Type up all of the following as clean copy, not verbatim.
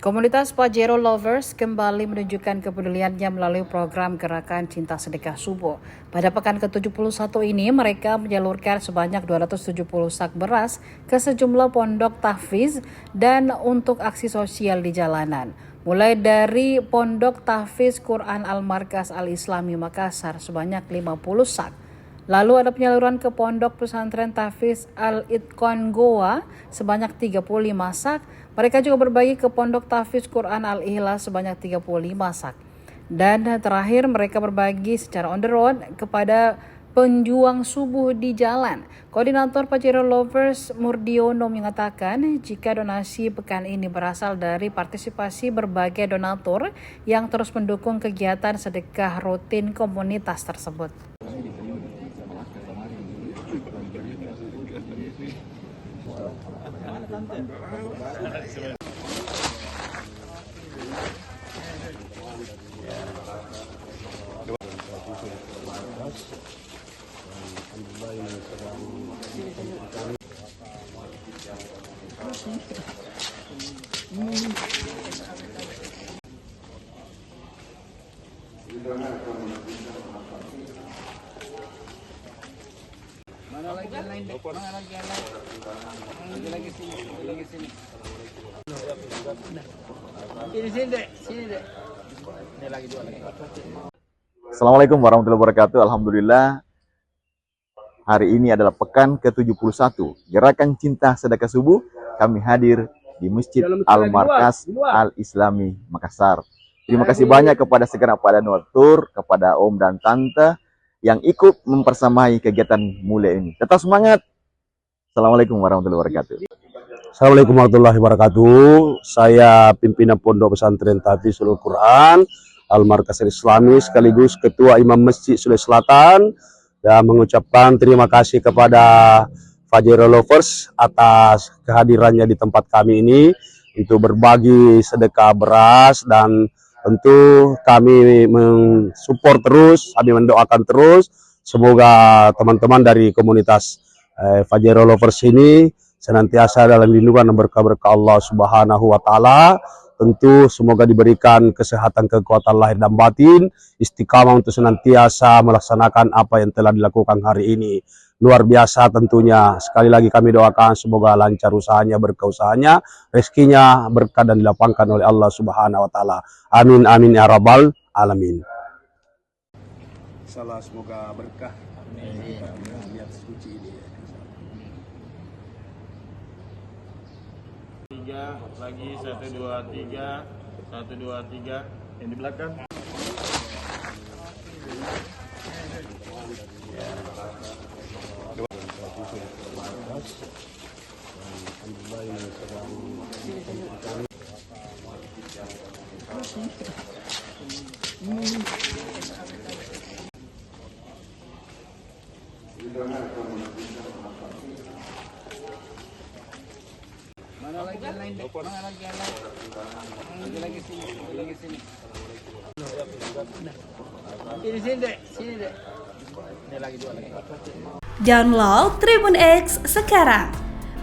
Komunitas Pajero Lovers kembali menunjukkan kepeduliannya melalui program Gerakan Cinta Sedekah Subuh. Pada pekan ke-71 ini, mereka menyalurkan sebanyak 270 sak beras ke sejumlah pondok tahfiz dan untuk aksi sosial di jalanan. Mulai dari Pondok Tahfiz Quran Al-Markas Al-Islami Makassar sebanyak 50 sak. Lalu ada penyaluran ke Pondok Pesantren Tahfiz Al-Itqan Goa sebanyak 35 sak. Mereka juga berbagi ke Pondok Tahfiz Quran Al-Ikhlas sebanyak 35 sak. Dan terakhir mereka berbagi secara on the road kepada penjuang subuh di jalan. Koordinator Pajero Lovers Murdiono mengatakan jika donasi pekan ini berasal dari partisipasi berbagai donatur yang terus mendukung kegiatan sedekah rutin komunitas tersebut. Mana lagi yang lain? Mana lagi yang lain? Lagi sini. Sini deh. Ini lagi dua lagi. Assalamualaikum warahmatullahi wabarakatuh. Alhamdulillah, hari ini adalah pekan ke-71 Gerakan Cinta Sedekah Subuh. Kami hadir di Masjid Al-Markas Al-Islami Makassar. Terima kasih banyak kepada segenap pada donatur, kepada om dan tante yang ikut mempersamai kegiatan mulia ini. Tetap semangat. Assalamualaikum warahmatullahi wabarakatuh. Assalamualaikum warahmatullahi wabarakatuh. Saya pimpinan Pondok Pesantren Tahfiz Al-Quran Al-Markas Al-Islami sekaligus Ketua Imam Masjid Sulawesi Selatan, dan mengucapkan terima kasih kepada Pajero Lovers atas kehadirannya di tempat kami ini untuk berbagi sedekah beras, dan tentu kami mensupport terus, kami mendoakan terus semoga teman-teman dari komunitas Pajero Lovers ini senantiasa dalam lindungan dan berkah-berkah Allah Subhanahu wa Ta'ala. Tentu semoga diberikan kesehatan, kekuatan lahir dan batin, istiqamah untuk senantiasa melaksanakan apa yang telah dilakukan hari ini. Luar biasa tentunya. Sekali lagi kami doakan semoga lancar usahanya, berkah usahanya, rezekinya berkah dan dilapangkan oleh Allah Subhanahu wa Ta'ala. Amin amin ya rabbal alamin. Salah semoga berkah. Lihat suci ini. Tiga lagi, 1 2 3 1 2 3 yang di belakang. Mana lagi yang lain? Mana lagi yang lain? Lagi sini. Sini deh. Ini lagi dua lagi. Download Tribun X sekarang.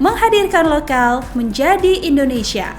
Menghadirkan lokal menjadi Indonesia.